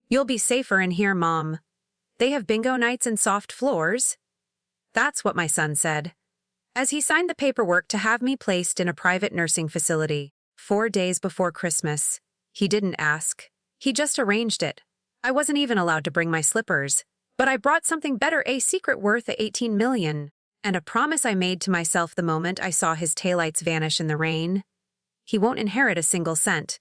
You'll be safer in here, Mom. They have bingo nights and soft floors. That's what my son said, as he signed the paperwork to have me placed in a private nursing facility 4 days before Christmas. He didn't ask. He just arranged it. I wasn't even allowed to bring my slippers, but I brought something better, a secret worth $18 million, and a promise I made to myself the moment I saw his taillights vanish in the rain. He won't inherit a single cent.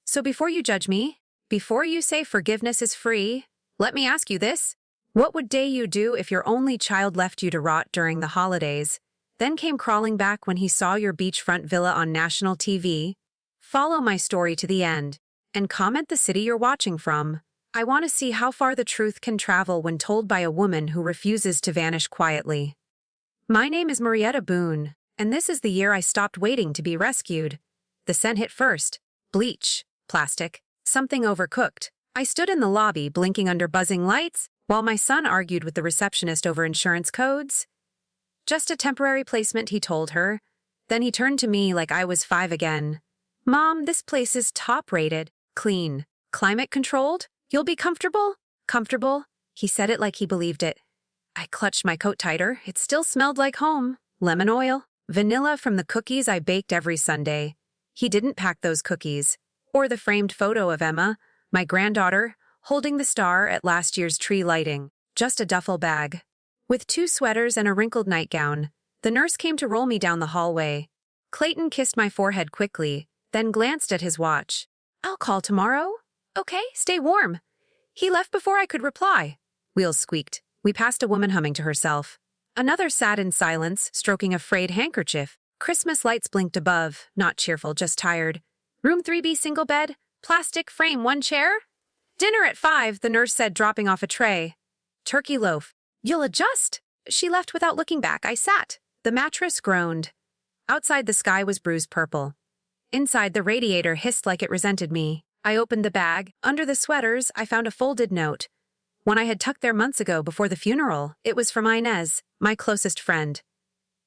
So before you judge me, before you say forgiveness is free, let me ask you this. What would you do if your only child left you to rot during the holidays, then came crawling back when he saw your beachfront villa on national TV? Follow my story to the end, and comment the city you're watching from. I want to see how far the truth can travel when told by a woman who refuses to vanish quietly. My name is Marietta Boone, and this is the year I stopped waiting to be rescued. The scent hit first. Bleach, plastic, something overcooked. I stood in the lobby blinking under buzzing lights while my son argued with the receptionist over insurance codes. Just a temporary placement, he told her. Then he turned to me like I was 5 again. Mom, this place is top-rated, clean, climate-controlled. You'll be comfortable? Comfortable? He said it like he believed it. I clutched my coat tighter. It still smelled like home. Lemon oil, vanilla from the cookies I baked every Sunday. He didn't pack those cookies. Or the framed photo of Emma, my granddaughter, holding the star at last year's tree lighting. Just a duffel bag. With 2 sweaters and a wrinkled nightgown, the nurse came to roll me down the hallway. Clayton kissed my forehead quickly, then glanced at his watch. I'll call tomorrow. Okay, stay warm. He left before I could reply. Wheels squeaked. We passed a woman humming to herself. Another sat in silence, stroking a frayed handkerchief. Christmas lights blinked above, not cheerful, just tired. Room 3B single bed, plastic frame 1 chair. Dinner at 5, the nurse said, dropping off a tray. Turkey loaf. You'll adjust. She left without looking back. I sat. The mattress groaned. Outside the sky was bruised purple. Inside the radiator hissed like it resented me. I opened the bag. Under the sweaters, I found a folded note. One I had tucked there months ago before the funeral. It was from Inez, my closest friend.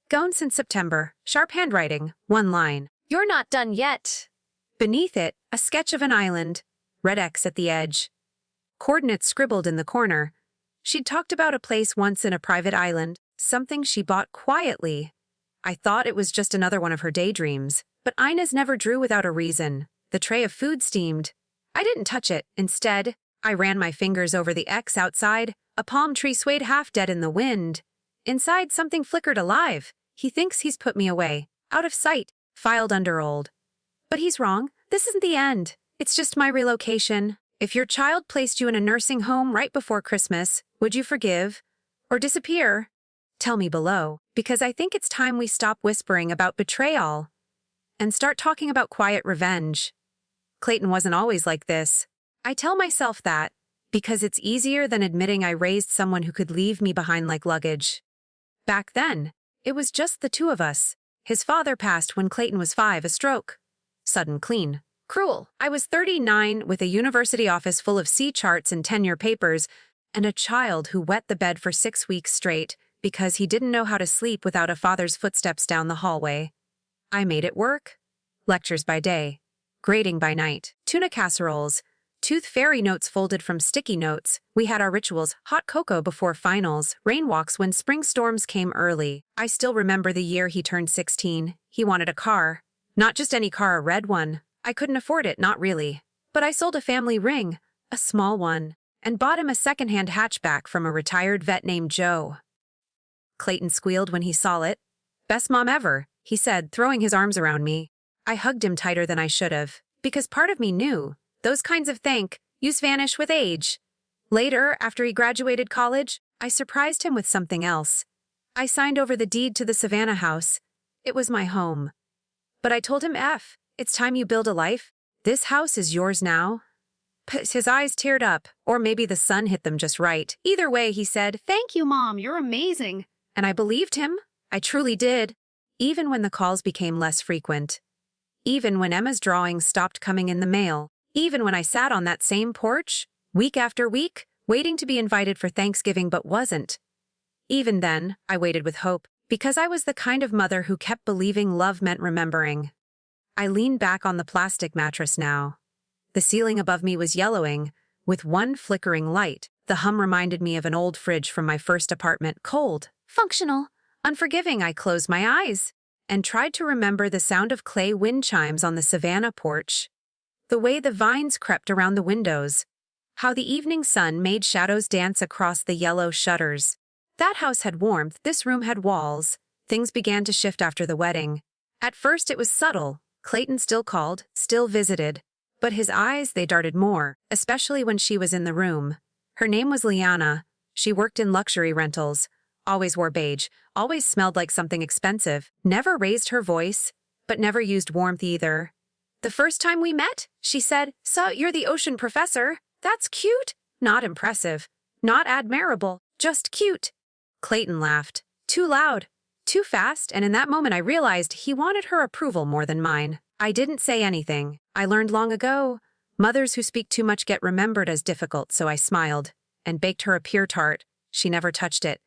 Gone since September. Sharp handwriting. 1 line. You're not done yet. Beneath it, a sketch of an island. Red X at the edge. Coordinates scribbled in the corner. She'd talked about a place once in a private island, something she bought quietly. I thought it was just another one of her daydreams, but Inez never drew without a reason. The tray of food steamed. I didn't touch it. Instead, I ran my fingers over the X outside. A palm tree swayed half dead in the wind. Inside, something flickered alive. He thinks he's put me away. Out of sight. Filed under old. But he's wrong. This isn't the end. It's just my relocation. If your child placed you in a nursing home right before Christmas, would you forgive? Or disappear? Tell me below, because I think it's time we stop whispering about betrayal and start talking about quiet revenge. Clayton wasn't always like this. I tell myself that because it's easier than admitting I raised someone who could leave me behind like luggage. Back then, it was just the 2 of us. His father passed when Clayton was 5, a stroke. Sudden, clean. Cruel. I was 39 with a university office full of C charts and tenure papers, and a child who wet the bed for 6 weeks straight because he didn't know how to sleep without a father's footsteps down the hallway. I made it work. Lectures by day. Grading by night. Tuna casseroles. Tooth fairy notes folded from sticky notes. We had our rituals. Hot cocoa before finals. Rain walks when spring storms came early. I still remember the year he turned 16. He wanted a car. Not just any car, a red one. I couldn't afford it, not really. But I sold a family ring, a small one, and bought him a second-hand hatchback from a retired vet named Joe. Clayton squealed when he saw it. Best mom ever, he said, throwing his arms around me. I hugged him tighter than I should have, because part of me knew those kinds of thank yous vanish with age. Later, after he graduated college, I surprised him with something else. I signed over the deed to the Savannah house. It was my home. But I told him, it's time you build a life. This house is yours now. His eyes teared up, or maybe the sun hit them just right. Either way, he said, "Thank you, Mom, you're amazing." And I believed him. I truly did. Even when the calls became less frequent. Even when Emma's drawings stopped coming in the mail. Even when I sat on that same porch, week after week, waiting to be invited for Thanksgiving but wasn't. Even then, I waited with hope, because I was the kind of mother who kept believing love meant remembering. I leaned back on the plastic mattress now. The ceiling above me was yellowing, with one flickering light. The hum reminded me of an old fridge from my first apartment, cold, functional, unforgiving. I closed my eyes and tried to remember the sound of clay wind chimes on the savannah porch, the way the vines crept around the windows, how the evening sun made shadows dance across the yellow shutters. That house had warmth, this room had walls. Things began to shift after the wedding. At first it was subtle. Clayton still called, still visited. But his eyes, they darted more, especially when she was in the room. Her name was Liana. She worked in luxury rentals, always wore beige, always smelled like something expensive, never raised her voice, but never used warmth either. "The first time we met," she said, "So you're the ocean professor. That's cute." Not impressive, not admirable, just cute. Clayton laughed. Too loud, too fast, and in that moment I realized he wanted her approval more than mine. I didn't say anything. I learned long ago, mothers who speak too much get remembered as difficult, so I smiled and baked her a pear tart. She never touched it.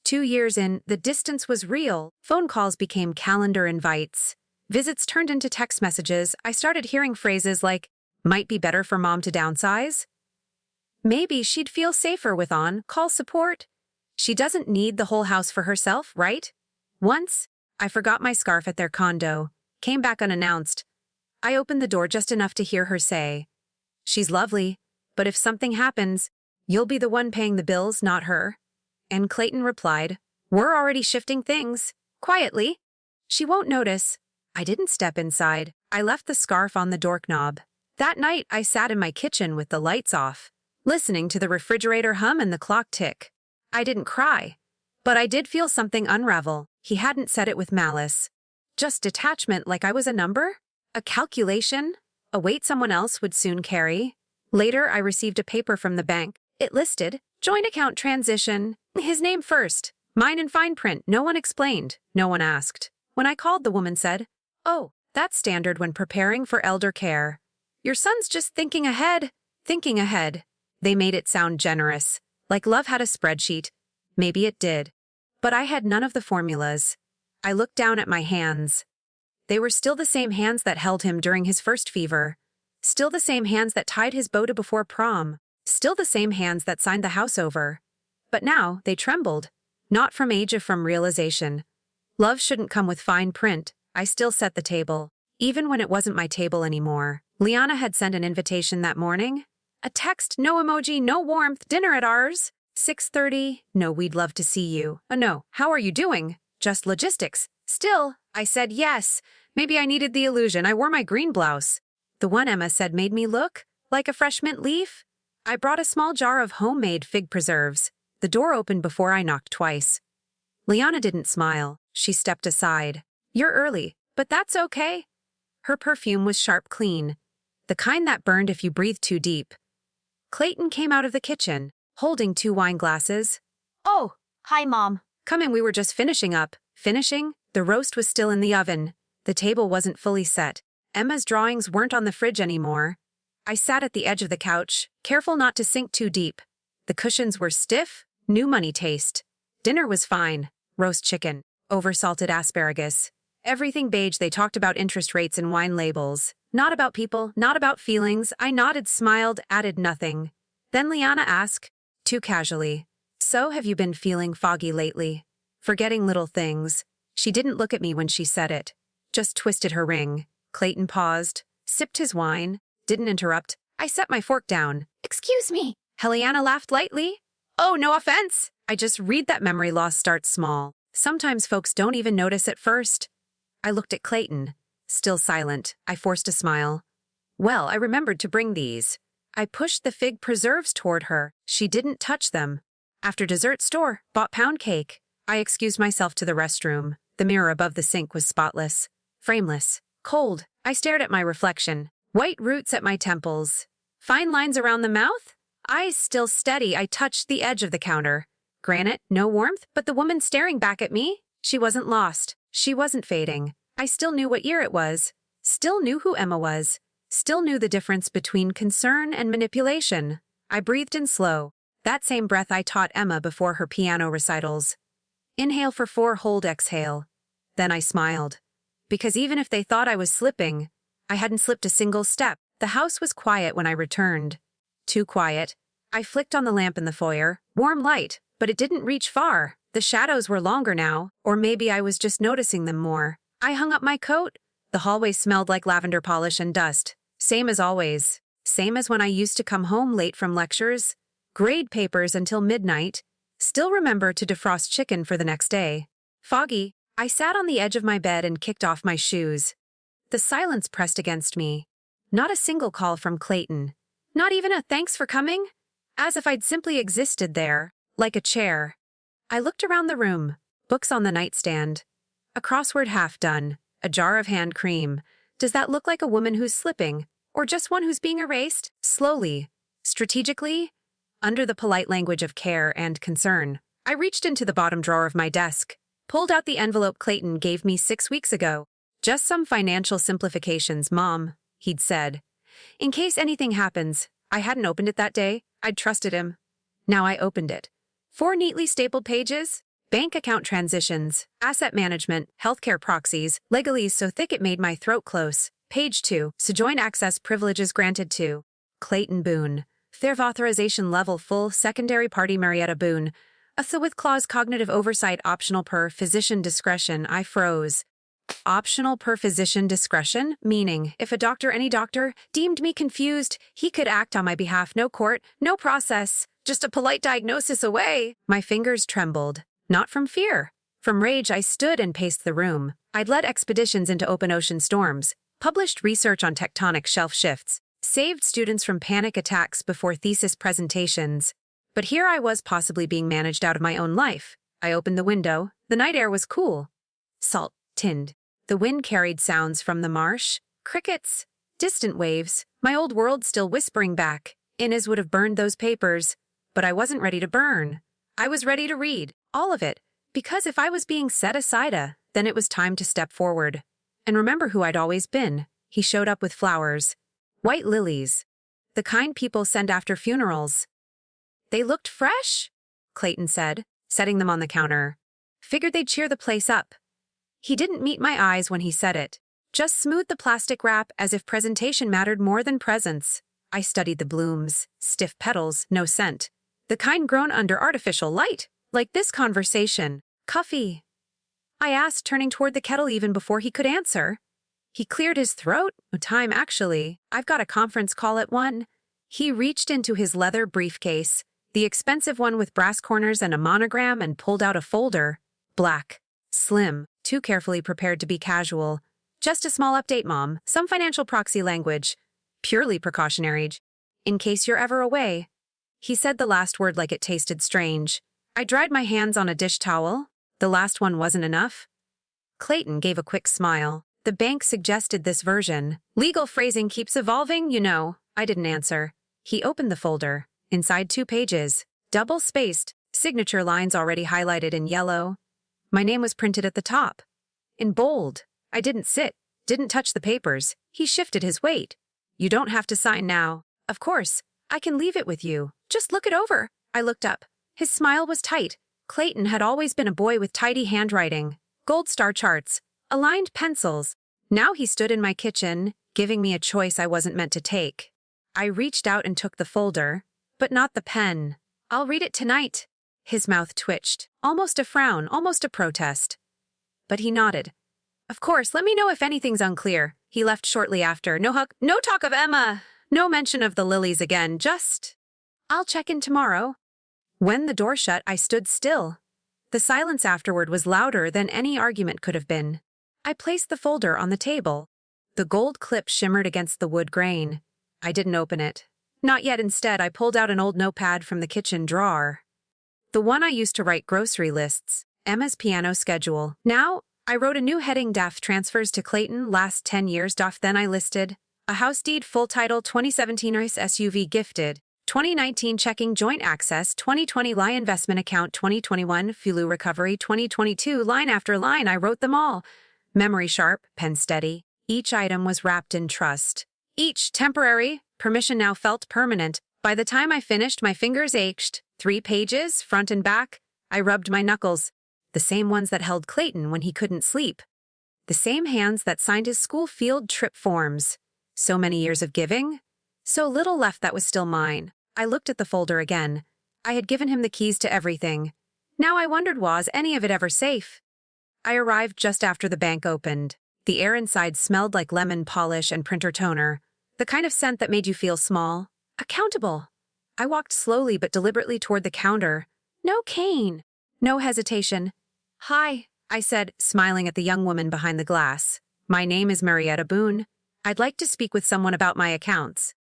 2 years in, the distance was real. Phone calls became calendar invites. Visits turned into text messages. I started hearing phrases like, "Might be better for mom to downsize." "Maybe she'd feel safer with on-call support. She doesn't need the whole house for herself, right?" Once, I forgot my scarf at their condo, came back unannounced. I opened the door just enough to hear her say, "She's lovely, but if something happens, you'll be the one paying the bills, not her." And Clayton replied, "We're already shifting things. Quietly. She won't notice." I didn't step inside. I left the scarf on the doorknob. That night, I sat in my kitchen with the lights off, listening to the refrigerator hum and the clock tick. I didn't cry, but I did feel something unravel. He hadn't said it with malice. Just detachment, like I was a number, a calculation, a weight someone else would soon carry. Later, I received a paper from the bank. It listed, "Joint account transition." His name first, mine in fine print. No one explained, no one asked. When I called, the woman said, "Oh, that's standard when preparing for elder care. Your son's just thinking ahead, thinking ahead." They made it sound generous, like love had a spreadsheet. Maybe it did. But I had none of the formulas. I looked down at my hands. They were still the same hands that held him during his first fever. Still the same hands that tied his bow to before prom. Still the same hands that signed the house over. But now they trembled. Not from age, from realization. Love shouldn't come with fine print. I still set the table, even when it wasn't my table anymore. Liana had sent an invitation that morning. A text, no emoji, no warmth, dinner at ours. 6:30, no, we'd love to see you. No, how are you doing? Just logistics. Still, I said yes. Maybe I needed the illusion. I wore my green blouse. The one Emma said made me look like a fresh mint leaf. I brought a small jar of homemade fig preserves. The door opened before I knocked twice. Liana didn't smile. She stepped aside. "You're early, but that's okay." Her perfume was sharp clean, the kind that burned if you breathed too deep. Clayton came out of the kitchen, holding 2 wine glasses. "Oh, hi, Mom." "Come in, we were just finishing up." Finishing? The roast was still in the oven. The table wasn't fully set. Emma's drawings weren't on the fridge anymore. I sat at the edge of the couch, careful not to sink too deep. The cushions were stiff, new money taste. Dinner was fine. Roast chicken, oversalted asparagus. Everything beige. They talked about interest rates and wine labels. Not about people, not about feelings. I nodded, smiled, added nothing. Then Liana asked, too casually, "So have you been feeling foggy lately? Forgetting little things?" She didn't look at me when she said it, just twisted her ring. Clayton paused, sipped his wine, didn't interrupt. I set my fork down. "Excuse me." Liana laughed lightly. "Oh, no offense. I just read that memory loss starts small. Sometimes folks don't even notice at first." I looked at Clayton. Still silent, I forced a smile. "Well, I remembered to bring these." I pushed the fig preserves toward her. She didn't touch them. After dessert store, bought pound cake. I excused myself to the restroom. The mirror above the sink was spotless, frameless, cold. I stared at my reflection. White roots at my temples. Fine lines around the mouth? Eyes still steady, I touched the edge of the counter. Granite, no warmth, but the woman staring back at me? She wasn't lost. She wasn't fading. I still knew what year it was. Still knew who Emma was. Still knew the difference between concern and manipulation. I breathed in slow. That same breath I taught Emma before her piano recitals. Inhale for 4, hold, exhale. Then I smiled. Because even if they thought I was slipping, I hadn't slipped a single step. The house was quiet when I returned. Too quiet. I flicked on the lamp in the foyer. Warm light, but it didn't reach far. The shadows were longer now, or maybe I was just noticing them more. I hung up my coat. The hallway smelled like lavender polish and dust. Same as always. Same as when I used to come home late from lectures, grade papers until midnight, still remember to defrost chicken for the next day. Foggy, I sat on the edge of my bed and kicked off my shoes. The silence pressed against me. Not a single call from Clayton. Not even a thanks for coming? As if I'd simply existed there, like a chair. I looked around the room, books on the nightstand. A crossword half done, a jar of hand cream. Does that look like a woman who's slipping, or just one who's being erased? Slowly, strategically, under the polite language of care and concern. I reached into the bottom drawer of my desk, pulled out the envelope Clayton gave me 6 weeks ago. Just some financial simplifications, Mom, he'd said. In case anything happens, I hadn't opened it that day. I'd trusted him. Now I opened it. 4 neatly stapled pages, bank account transitions, asset management, healthcare proxies, legalese so thick it made my throat close. Page 2, joint access privileges granted to Clayton Boone. Their authorization level full, secondary party Marietta Boone. With clause cognitive oversight optional per physician discretion. I froze. Optional per physician discretion? Meaning, if a doctor, any doctor, deemed me confused, he could act on my behalf. No court, no process, just a polite diagnosis away. My fingers trembled. Not from fear. From rage, I stood and paced the room. I'd led expeditions into open ocean storms, published research on tectonic shelf shifts, saved students from panic attacks before thesis presentations. But here I was possibly being managed out of my own life. I opened the window. The night air was cool. Salt-tinned. The wind carried sounds from the marsh, crickets, distant waves, my old world still whispering back. Inez would have burned those papers, but I wasn't ready to burn. I was ready to read, all of it, because if I was being set aside, then it was time to step forward. And remember who I'd always been. He showed up with flowers. White lilies. The kind people send after funerals. They looked fresh, Clayton said, setting them on the counter. Figured they'd cheer the place up. He didn't meet my eyes when he said it. Just smoothed the plastic wrap as if presentation mattered more than presence. I studied the blooms, stiff petals, no scent. The kind grown under artificial light, like this conversation. Coffee? I asked, turning toward the kettle even before he could answer. He cleared his throat. No time, actually. I've got a conference call at 1. He reached into his leather briefcase, the expensive one with brass corners and a monogram, and pulled out a folder. Black. Slim. Too carefully prepared to be casual. Just a small update, Mom. Some financial proxy language. Purely precautionary. In case you're ever away. He said the last word like it tasted strange. I dried my hands on a dish towel. The last one wasn't enough. Clayton gave a quick smile. The bank suggested this version. Legal phrasing keeps evolving, you know. I didn't answer. He opened the folder. Inside 2 pages. Double-spaced. Signature lines already highlighted in yellow. My name was printed at the top. In bold. I didn't sit. Didn't touch the papers. He shifted his weight. You don't have to sign now. Of course. I can leave it with you. Just look it over. I looked up. His smile was tight. Clayton had always been a boy with tidy handwriting. Gold star charts. Aligned pencils. Now he stood in my kitchen, giving me a choice I wasn't meant to take. I reached out and took the folder, but not the pen. I'll read it tonight. His mouth twitched. Almost a frown, almost a protest. But he nodded. Of course, let me know if anything's unclear. He left shortly after. No hug, no talk of Emma. No mention of the lilies again, just... I'll check in tomorrow. When the door shut, I stood still. The silence afterward was louder than any argument could have been. I placed the folder on the table. The gold clip shimmered against the wood grain. I didn't open it. Not yet. Instead, I pulled out an old notepad from the kitchen drawer. The one I used to write grocery lists. Emma's piano schedule. Now, I wrote a new heading: DAF transfers to Clayton last 10 years. DAF. Then I listed a house deed, full title, 2017 race SUV gifted, 2019 checking joint access, 2020 lie investment account, 2021 Fulu recovery, 2022 line after line. I wrote them all. Memory sharp, pen steady. Each item was wrapped in trust. Each temporary. Permission now felt permanent. By the time I finished, my fingers ached. 3 pages, front and back. I rubbed my knuckles. The same ones that held Clayton when he couldn't sleep. The same hands that signed his school field trip forms. So many years of giving. So little left that was still mine. I looked at the folder again. I had given him the keys to everything. Now I wondered, was any of it ever safe? I arrived just after the bank opened. The air inside smelled like lemon polish and printer toner, the kind of scent that made you feel small, accountable. I walked slowly but deliberately toward the counter. No cane. No hesitation. Hi, I said, smiling at the young woman behind the glass. My name is Marietta Boone. I'd like to speak with someone about my accounts.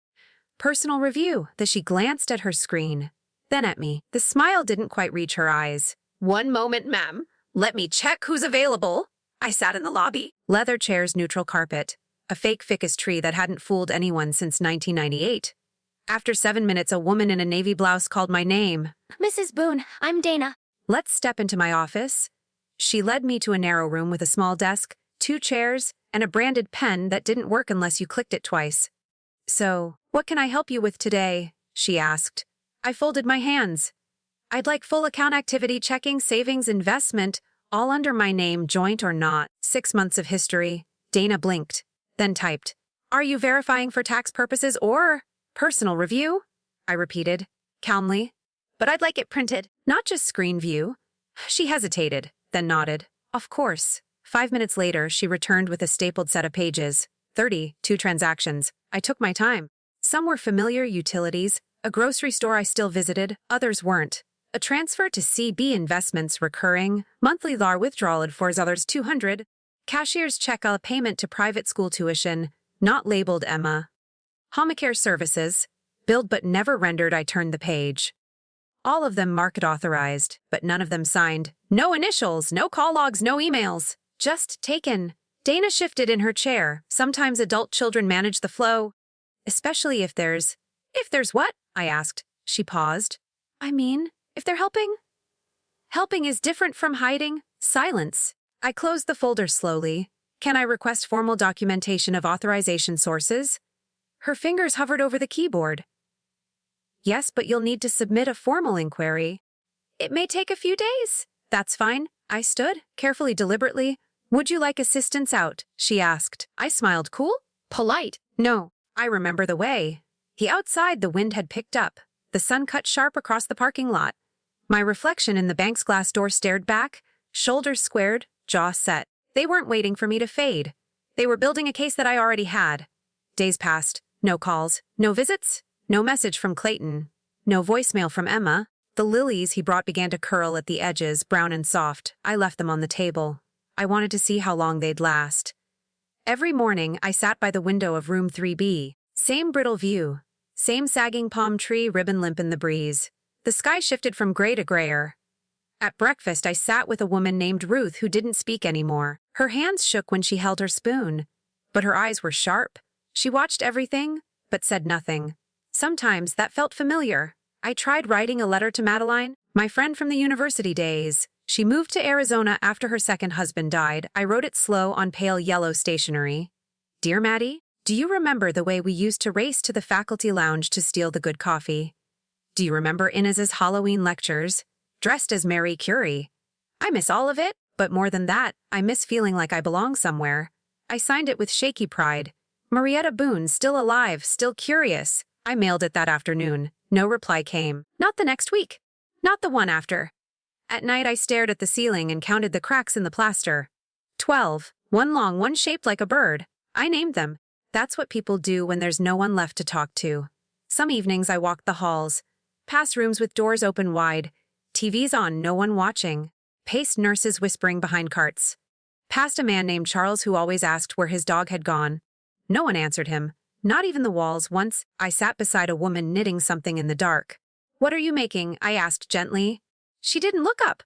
Personal review. She glanced at her screen, then at me. The smile didn't quite reach her eyes. One moment, ma'am. Let me check who's available. I sat in the lobby. Leather chairs, neutral carpet. A fake ficus tree that hadn't fooled anyone since 1998. After 7 minutes, a woman in a navy blouse called my name. Mrs. Boone, I'm Dana. Let's step into my office. She led me to a narrow room with a small desk, 2 chairs, and a branded pen that didn't work unless you clicked it twice. So, what can I help you with today? She asked. I folded my hands. I'd like full account activity, checking, savings, investment, all under my name, joint or not. 6 months of history. Dana blinked, then typed. Are you verifying for tax purposes or personal review? I repeated, calmly. But I'd like it printed, not just screen view. She hesitated, then nodded. Of course. 5 minutes later, she returned with a stapled set of pages. 32 transactions. I took my time. Some were familiar utilities, a grocery store I still visited, others weren't. A transfer to CB Investments recurring, monthly LAR withdrawal for others 200, cashier's check, a payment to private school tuition, not labeled Emma. Homecare services, billed but never rendered. I turned the page. All of them market authorized, but none of them signed. No initials, no call logs, no emails. Just taken. Dana shifted in her chair. Sometimes adult children manage the flow. Especially if there's... If there's what? I asked. She paused. I mean, if they're helping? Helping is different from hiding. Silence. I closed the folder slowly. Can I request formal documentation of authorization sources? Her fingers hovered over the keyboard. Yes, but you'll need to submit a formal inquiry. It may take a few days. That's fine. I stood, carefully, deliberately. Would you like assistance out? She asked. I smiled. Cool? Polite. No. I remember the way. Outside, the wind had picked up. The sun cut sharp across the parking lot. My reflection in the bank's glass door stared back, shoulders squared, jaw set. They weren't waiting for me to fade. They were building a case that I already had. Days passed. No calls. No visits. No message from Clayton. No voicemail from Emma. The lilies he brought began to curl at the edges, brown and soft. I left them on the table. I wanted to see how long they'd last. Every morning, I sat by the window of room 3B. Same brittle view. Same sagging palm tree, ribbon limp in the breeze. The sky shifted from gray to grayer. At breakfast, I sat with a woman named Ruth who didn't speak anymore. Her hands shook when she held her spoon. But her eyes were sharp. She watched everything, but said nothing. Sometimes that felt familiar. I tried writing a letter to Madeline, my friend from the university days. She moved to Arizona after her second husband died. I wrote it slow on pale yellow stationery. Dear Maddie, do you remember the way we used to race to the faculty lounge to steal the good coffee? Do you remember Inez's Halloween lectures, dressed as Mary Curie? I miss all of it, but more than that, I miss feeling like I belong somewhere. I signed it with shaky pride. Marietta Boone, still alive, still curious. I mailed it that afternoon. No reply came. Not the next week. Not the one after. At night, I stared at the ceiling and counted the cracks in the plaster. 12. One long, one shaped like a bird. I named them. That's what people do when there's no one left to talk to. Some evenings, I walked the halls, past rooms with doors open wide, TVs on, no one watching, paced nurses whispering behind carts, past a man named Charles who always asked where his dog had gone. No one answered him, not even the walls. Once, I sat beside a woman knitting something in the dark. What are you making? I asked gently. She didn't look up.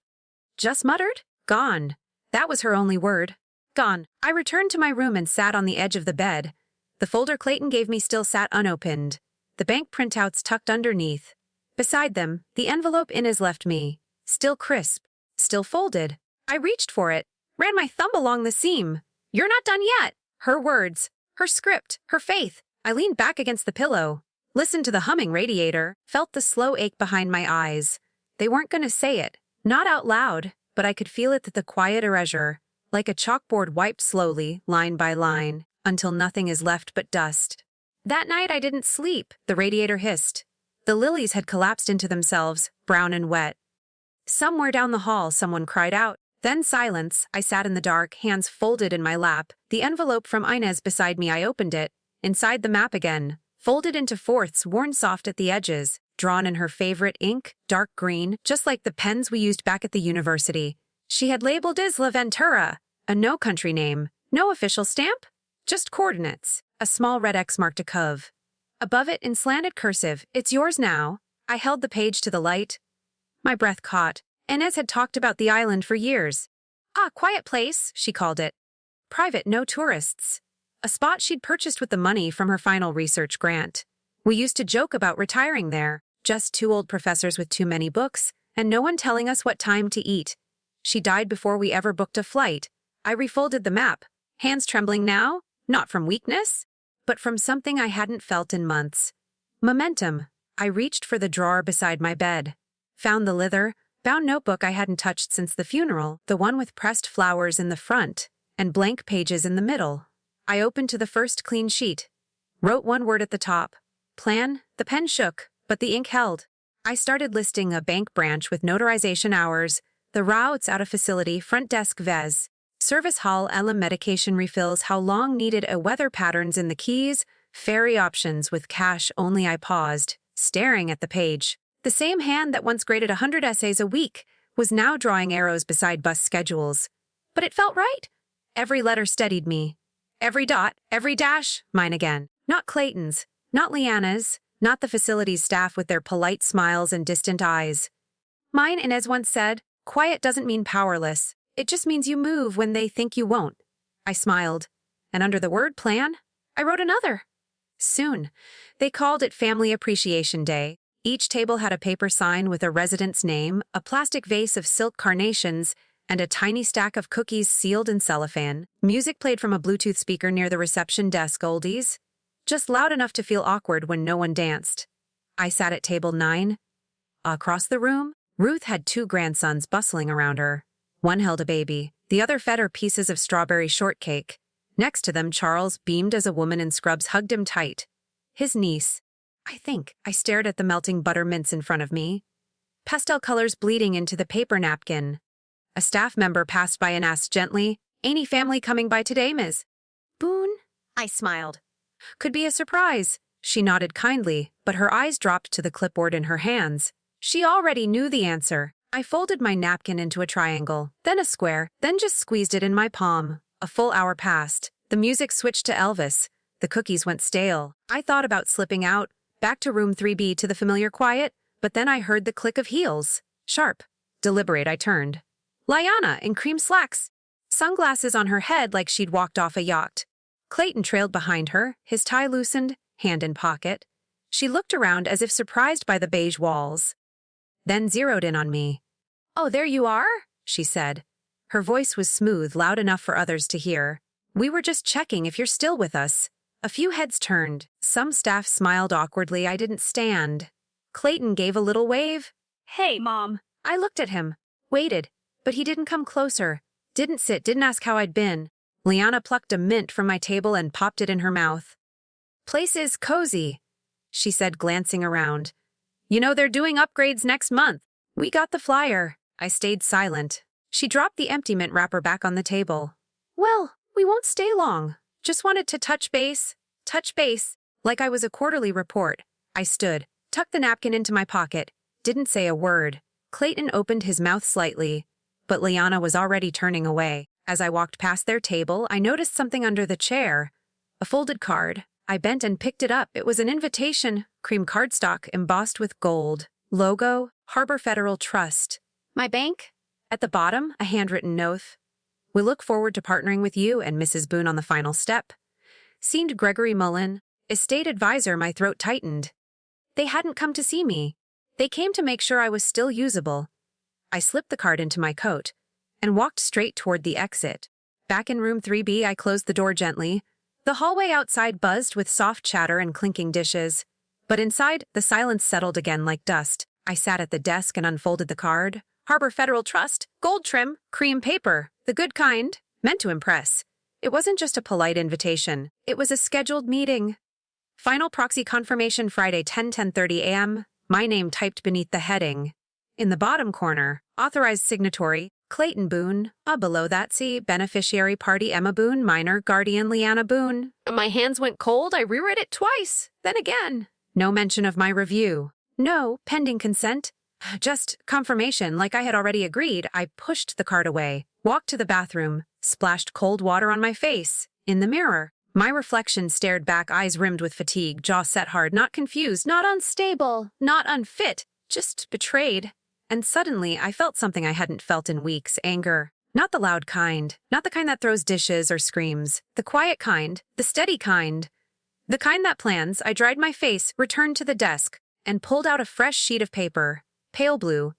Just muttered, gone. That was her only word. Gone. I returned to my room and sat on the edge of the bed. The folder Clayton gave me still sat unopened, the bank printouts tucked underneath. Beside them, the envelope Inez left me, still crisp, still folded. I reached for it, ran my thumb along the seam. You're not done yet. Her words, her script, her faith. I leaned back against the pillow, listened to the humming radiator, felt the slow ache behind my eyes. They weren't going to say it, not out loud, but I could feel it at the quiet erasure, like a chalkboard wiped slowly, line by line, until nothing is left but dust. That night I didn't sleep, the radiator hissed. The lilies had collapsed into themselves, brown and wet. Somewhere down the hall, someone cried out. Then silence. I sat in the dark, hands folded in my lap. The envelope from Inez beside me, I opened it. Inside the map again, folded into fourths, worn soft at the edges, drawn in her favorite ink, dark green, just like the pens we used back at the university. She had labeled Isla Ventura, a no-country name, no official stamp, just coordinates. A small red X marked a cove. Above it, in slanted cursive, "It's yours now." I held the page to the light. My breath caught. Inez had talked about the island for years. "Ah, quiet place," she called it. Private, no tourists. A spot she'd purchased with the money from her final research grant. We used to joke about retiring there, just two old professors with too many books, and no one telling us what time to eat. She died before we ever booked a flight. I refolded the map, hands trembling now, not from weakness, but from something I hadn't felt in months. Momentum. I reached for the drawer beside my bed. Found the leather-bound notebook I hadn't touched since the funeral, the one with pressed flowers in the front and blank pages in the middle. I opened to the first clean sheet. Wrote one word at the top. Plan. The pen shook, but the ink held. I started listing a bank branch with notarization hours, the routes out of facility, front desk vez, service hall, medication refills, how long needed, a weather patterns in the keys, ferry options with cash only. I paused, staring at the page. The same hand that once graded 100 essays a week was now drawing arrows beside bus schedules. But it felt right. Every letter steadied me. Every dot, every dash, mine again. Not Clayton's, not Leanna's, not the facility's staff with their polite smiles and distant eyes. Mine, Inez once said, quiet doesn't mean powerless. It just means you move when they think you won't. I smiled. And under the word plan, I wrote another. Soon. They called it Family Appreciation Day. Each table had a paper sign with a resident's name, a plastic vase of silk carnations, and a tiny stack of cookies sealed in cellophane. Music played from a Bluetooth speaker near the reception desk, oldies, just loud enough to feel awkward when no one danced. I sat at table 9. Across the room, Ruth had two grandsons bustling around her. One held a baby, the other fed her pieces of strawberry shortcake. Next to them, Charles, beamed as a woman in scrubs, hugged him tight. His niece, I think. I stared at the melting butter mince in front of me. Pastel colors bleeding into the paper napkin. A staff member passed by and asked gently, "Any family coming by today, Ms. Boone?" I smiled. "Could be a surprise." She nodded kindly, but her eyes dropped to the clipboard in her hands. She already knew the answer. I folded my napkin into a triangle, then a square, then just squeezed it in my palm. A full hour passed. The music switched to Elvis. The cookies went stale. I thought about slipping out, back to room 3B to the familiar quiet, but then I heard the click of heels. Sharp. Deliberate, I turned. Liana, in cream slacks. Sunglasses on her head like she'd walked off a yacht. Clayton trailed behind her, his tie loosened, hand in pocket. She looked around as if surprised by the beige walls. Then zeroed in on me. "Oh, there you are," she said. Her voice was smooth, loud enough for others to hear. "We were just checking if you're still with us." A few heads turned. Some staff smiled awkwardly. I didn't stand. Clayton gave a little wave. "Hey, Mom." I looked at him, waited, but he didn't come closer. Didn't sit, didn't ask how I'd been. Liana plucked a mint from my table and popped it in her mouth. "Place is cozy," she said, glancing around. "You know they're doing upgrades next month." "We got the flyer." I stayed silent. She dropped the empty mint wrapper back on the table. "Well, we won't stay long. Just wanted to touch base, like I was a quarterly report." I stood, tucked the napkin into my pocket, didn't say a word. Clayton opened his mouth slightly, but Liana was already turning away. As I walked past their table, I noticed something under the chair. A folded card. I bent and picked it up. It was an invitation, cream cardstock embossed with gold. Logo, Harbor Federal Trust. My bank? At the bottom, a handwritten note. "We look forward to partnering with you and Mrs. Boone on the final step." Signed Gregory Mullen, estate advisor. My throat tightened. They hadn't come to see me. They came to make sure I was still usable. I slipped the card into my coat and walked straight toward the exit. Back in room 3B, I closed the door gently. The hallway outside buzzed with soft chatter and clinking dishes. But inside, the silence settled again like dust. I sat at the desk and unfolded the card. Harbor Federal Trust, gold trim, cream paper, the good kind, meant to impress. It wasn't just a polite invitation. It was a scheduled meeting. Final proxy confirmation Friday 10:30 a.m., my name typed beneath the heading. In the bottom corner, authorized signatory, Clayton Boone. Below that see, beneficiary party Emma Boone, minor guardian Leanna Boone. My hands went cold, I reread it twice, then again. No mention of my review. No, pending consent. Just confirmation, like I had already agreed. I pushed the card away, walked to the bathroom, splashed cold water on my face. In the mirror, my reflection stared back, eyes rimmed with fatigue, jaw set hard, not confused, not unstable, not unfit, just betrayed. And suddenly, I felt something I hadn't felt in weeks, anger. Not the loud kind, not the kind that throws dishes or screams, the quiet kind, the steady kind. The kind that plans. I dried my face, returned to the desk, and pulled out a fresh sheet of paper, pale blue,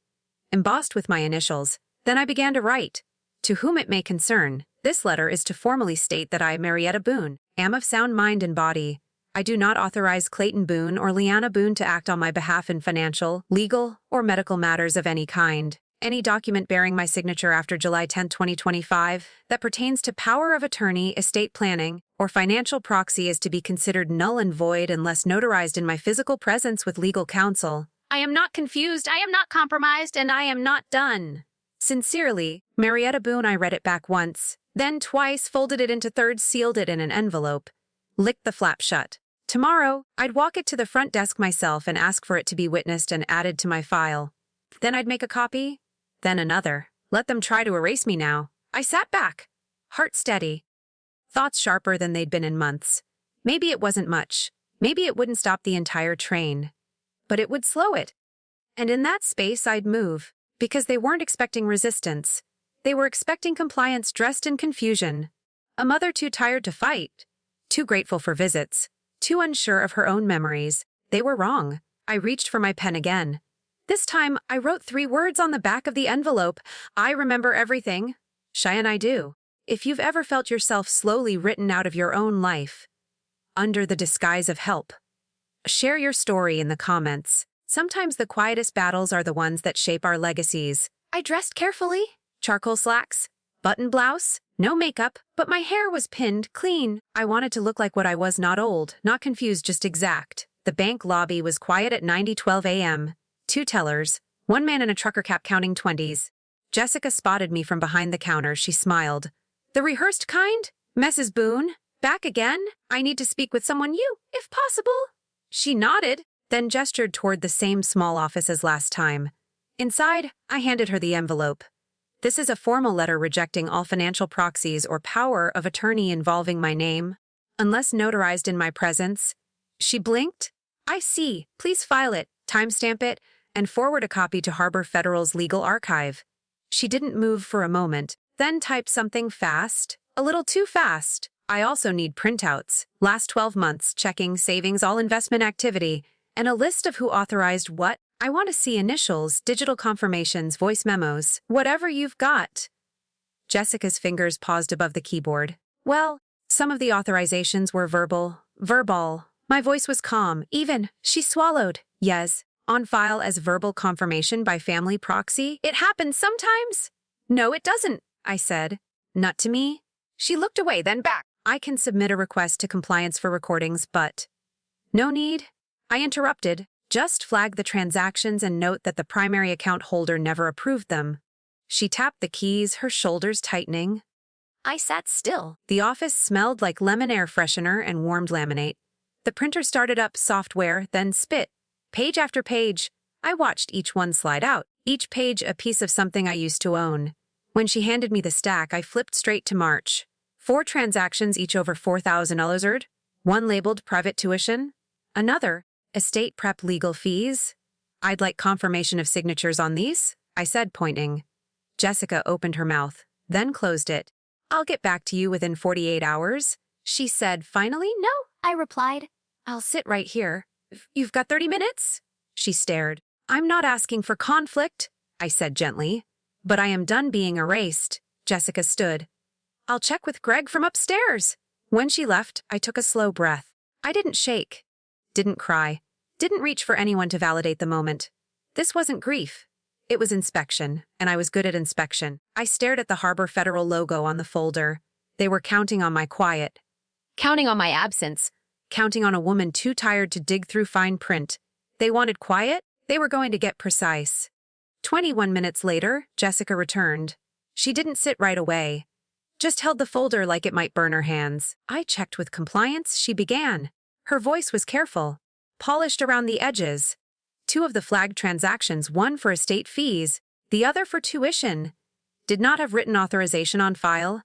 embossed with my initials. Then I began to write. To whom it may concern, this letter is to formally state that I, Marietta Boone, am of sound mind and body. I do not authorize Clayton Boone or Leanna Boone to act on my behalf in financial, legal, or medical matters of any kind. Any document bearing my signature after July 10, 2025, that pertains to power of attorney, estate planning, or financial proxy is to be considered null and void unless notarized in my physical presence with legal counsel. I am not confused, I am not compromised, and I am not done. Sincerely, Marietta Boone. I read it back once, then twice, folded it into thirds, sealed it in an envelope, licked the flap shut. Tomorrow, I'd walk it to the front desk myself and ask for it to be witnessed and added to my file. Then I'd make a copy, then another. Let them try to erase me now. I sat back, heart steady, thoughts sharper than they'd been in months. Maybe it wasn't much. Maybe it wouldn't stop the entire train. But it would slow it. And in that space, I'd move, because they weren't expecting resistance. They were expecting compliance dressed in confusion. A mother too tired to fight, too grateful for visits, too unsure of her own memories. They were wrong. I reached for my pen again. This time, I wrote 3 words on the back of the envelope. I remember everything. Cheyenne, I do. If you've ever felt yourself slowly written out of your own life, under the disguise of help, share your story in the comments. Sometimes the quietest battles are the ones that shape our legacies. I dressed carefully. Charcoal slacks, button blouse, no makeup, but my hair was pinned clean. I wanted to look like what I was, not old, not confused, just exact. The bank lobby was quiet at 9:12 a.m. 2 tellers, 1 man in a trucker cap counting 20s. Jessica spotted me from behind the counter. She smiled. The rehearsed kind? Mrs. Boone? Back again? I need to speak with someone, if possible. She nodded, then gestured toward the same small office as last time. Inside, I handed her the envelope. This is a formal letter rejecting all financial proxies or power of attorney involving my name, unless notarized in my presence. She blinked. I see. Please file it, timestamp it, and forward a copy to Harbor Federal's legal archive. She didn't move for a moment, then typed something fast, a little too fast. I also need printouts, last 12 months, checking, savings, all investment activity, and a list of who authorized what. I want to see initials, digital confirmations, voice memos, whatever you've got. Jessica's fingers paused above the keyboard. Well, some of the authorizations were verbal. My voice was calm, even. She swallowed. Yes, on file as verbal confirmation by family proxy. It happens sometimes. No, it doesn't, I said. Not to me. She looked away, then back. I can submit a request to compliance for recordings, but... No need. I interrupted. Just flag the transactions and note that the primary account holder never approved them. She tapped the keys, her shoulders tightening. I sat still. The office smelled like lemon air freshener and warmed laminate. The printer started up software, then spit. Page after page. I watched each one slide out, each page a piece of something I used to own. When she handed me the stack, I flipped straight to March. 4 transactions, each over $4,000. One labeled private tuition. Another, estate prep legal fees. I'd like confirmation of signatures on these, I said, pointing. Jessica opened her mouth, then closed it. I'll get back to you within 48 hours, she said finally. No, I replied. I'll sit right here. You've got 30 minutes? She stared. I'm not asking for conflict, I said gently. But I am done being erased. Jessica stood. I'll check with Greg from upstairs. When she left, I took a slow breath. I didn't shake. Didn't cry. Didn't reach for anyone to validate the moment. This wasn't grief. It was inspection, and I was good at inspection. I stared at the Harbor Federal logo on the folder. They were counting on my quiet. Counting on my absence. counting on a woman too tired to dig through fine print. They wanted quiet, they were going to get precise. 21 minutes later, Jessica returned. She didn't sit right away. Just held the folder like it might burn her hands. I checked with compliance, she began. Her voice was careful, polished around the edges. 2 of the flagged transactions, one for estate fees, the other for tuition, did not have written authorization on file.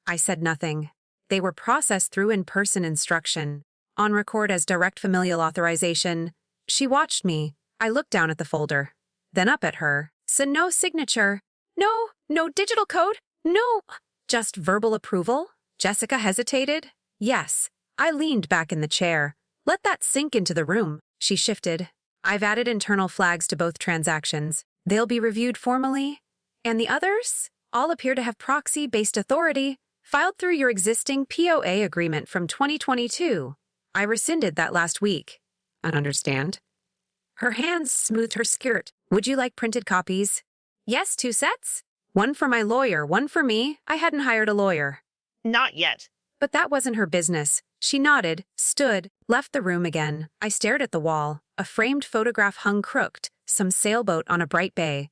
I said nothing. They were processed through in-person instruction, on record as direct familial authorization. She watched me. I looked down at the folder, then up at her. So no signature. No digital code. No. Just verbal approval? Jessica hesitated. Yes. I leaned back in the chair. Let that sink into the room. She shifted. I've added internal flags to both transactions. They'll be reviewed formally. And the others? All appear to have proxy-based authority, filed through your existing POA agreement from 2022. I rescinded that last week. I understand. Her hands smoothed her skirt. Would you like printed copies? Yes, 2 sets? One for my lawyer, one for me. I hadn't hired a lawyer. Not yet. But that wasn't her business. She nodded, stood, left the room again. I stared at the wall. A framed photograph hung crooked, some sailboat on a bright bay.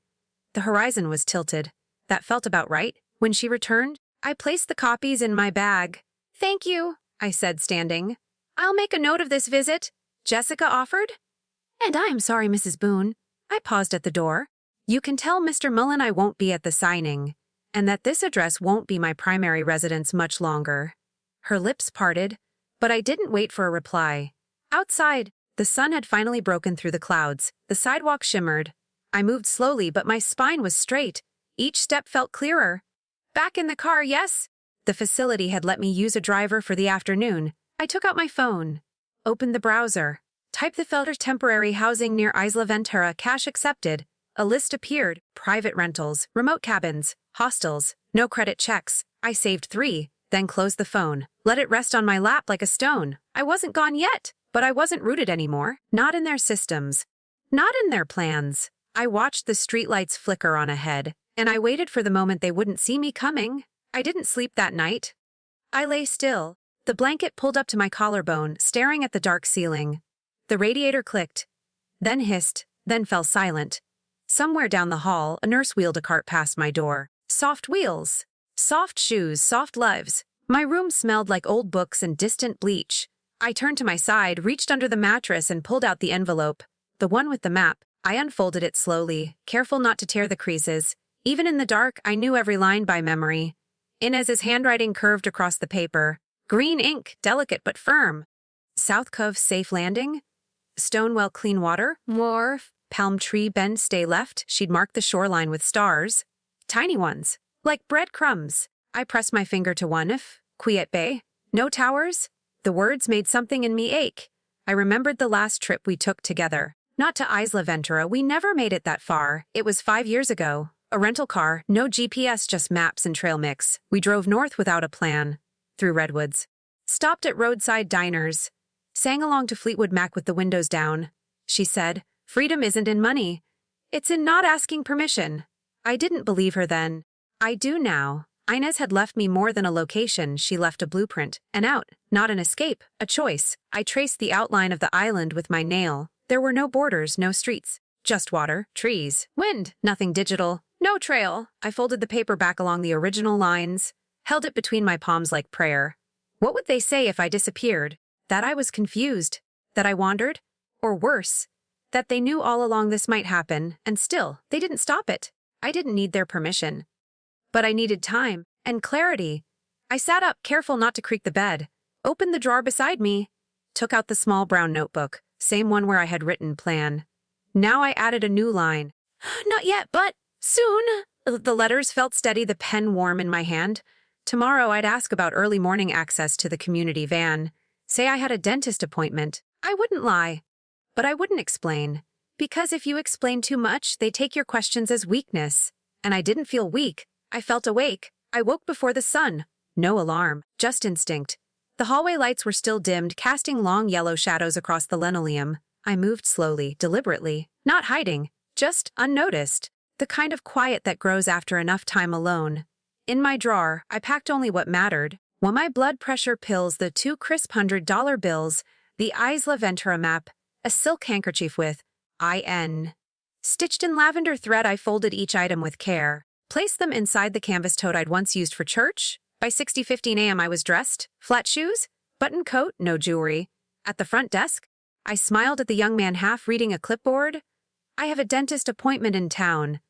The horizon was tilted. That felt about right. When she returned, I placed the copies in my bag. Thank you, I said, standing. I'll make a note of this visit, Jessica offered. And I'm sorry, Mrs. Boone. I paused at the door. You can tell Mr. Mullen I won't be at the signing, and that this address won't be my primary residence much longer. Her lips parted, but I didn't wait for a reply. Outside, the sun had finally broken through the clouds. The sidewalk shimmered. I moved slowly, but my spine was straight. Each step felt clearer. Back in the car, yes. The facility had let me use a driver for the afternoon. I took out my phone, opened the browser, typed the filter temporary housing near Isla Ventura, cash accepted. A list appeared: private rentals, remote cabins, hostels, no credit checks. I saved 3, then closed the phone, let it rest on my lap like a stone. I wasn't gone yet, but I wasn't rooted anymore. Not in their systems, not in their plans. I watched the streetlights flicker on ahead, and I waited for the moment they wouldn't see me coming. I didn't sleep that night. I lay still, the blanket pulled up to my collarbone, staring at the dark ceiling. The radiator clicked, then hissed, then fell silent. Somewhere down the hall, a nurse wheeled a cart past my door. Soft wheels, soft shoes, soft lives. My room smelled like old books and distant bleach. I turned to my side, reached under the mattress, and pulled out the envelope. The one with the map. I unfolded it slowly, careful not to tear the creases. Even in the dark, I knew every line by memory. Inez's handwriting curved across the paper. Green ink, delicate but firm. South Cove safe landing. Stonewell clean water. Wharf. Palm tree bend stay left. She'd marked the shoreline with stars. Tiny ones, like breadcrumbs. I pressed my finger to one. If Quiet Bay. No towers. The words made something in me ache. I remembered the last trip we took together. Not to Isla Ventura, we never made it that far. It was 5 years ago. A rental car, no GPS, just maps and trail mix. We drove north without a plan, through redwoods. Stopped at roadside diners. Sang along to Fleetwood Mac with the windows down. She said, freedom isn't in money. It's in not asking permission. I didn't believe her then. I do now. Inez had left me more than a location. She left a blueprint, an out, not an escape, a choice. I traced the outline of the island with my nail. There were no borders, no streets. Just water, trees, wind, nothing digital, no trail. I folded the paper back along the original lines, held it between my palms like prayer. What would they say if I disappeared? That I was confused? That I wandered? Or worse, that they knew all along this might happen, and still, they didn't stop it. I didn't need their permission. But I needed time and clarity. I sat up, careful not to creak the bed, opened the drawer beside me, took out the small brown notebook, same one where I had written plan. Now I added a new line. Not yet, but soon. The letters felt steady, the pen warm in my hand. Tomorrow I'd ask about early morning access to the community van. Say I had a dentist appointment. I wouldn't lie. But I wouldn't explain. Because if you explain too much, they take your questions as weakness. And I didn't feel weak. I felt awake. I woke before the sun. No alarm, just instinct. The hallway lights were still dimmed, casting long yellow shadows across the linoleum. I moved slowly, deliberately, not hiding, just unnoticed. The kind of quiet that grows after enough time alone. In my drawer, I packed only what mattered. My blood pressure pills, the 2 crisp $100 bills, The Isla Ventura map, a silk handkerchief with IN stitched in lavender thread. I folded each item with care, placed them inside the canvas tote I'd once used for church. By 6:15 a.m. I was dressed, flat shoes, button coat, no jewelry. At the front desk, I smiled at the young man half reading a clipboard. "I have a dentist appointment in town,"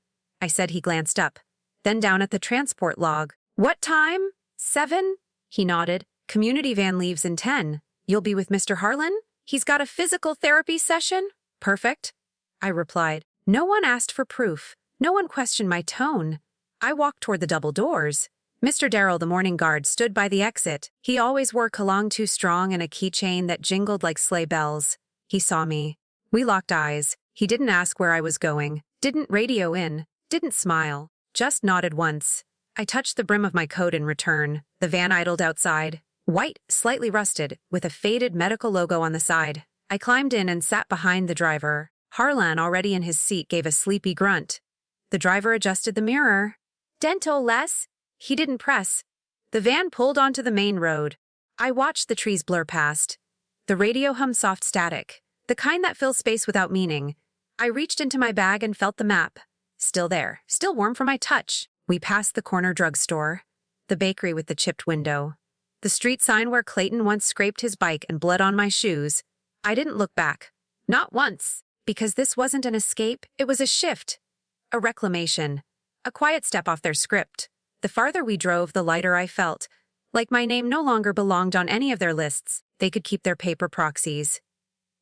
I said. He glanced up, then down at the transport log. "What time? 7? He nodded. "Community van leaves in 10. You'll be with Mr. Harlan? He's got a physical therapy session?" "Perfect," I replied. No one asked for proof. No one questioned my tone. I walked toward the double doors. Mr. Darrell, the morning guard, stood by the exit. He always wore cologne too strong and a keychain that jingled like sleigh bells. He saw me. We locked eyes. He didn't ask where I was going, didn't radio in, didn't smile, just nodded once. I touched the brim of my coat in return. The van idled outside, white, slightly rusted, with a faded medical logo on the side. I climbed in and sat behind the driver. Harlan, already in his seat, gave a sleepy grunt. The driver adjusted the mirror. "Dental, Les?" He didn't press. The van pulled onto the main road. I watched the trees blur past. The radio hummed soft static, the kind that fills space without meaning. I reached into my bag and felt the map. Still there, still warm from my touch. We passed the corner drugstore, the bakery with the chipped window, the street sign where Clayton once scraped his bike and bled on my shoes. I didn't look back. Not once. Because this wasn't an escape, it was a shift. A reclamation. A quiet step off their script. The farther we drove, the lighter I felt. Like my name no longer belonged on any of their lists. They could keep their paper proxies,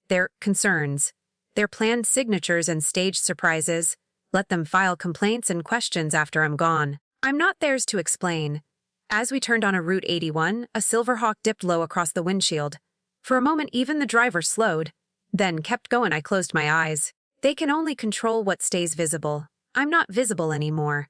their concerns, their planned signatures and staged surprises. Let them file complaints and questions after I'm gone. I'm not theirs to explain. As we turned on a Route 81, a Silverhawk dipped low across the windshield. For a moment, even the driver slowed, then kept going. I closed my eyes. They can only control what stays visible. I'm not visible anymore.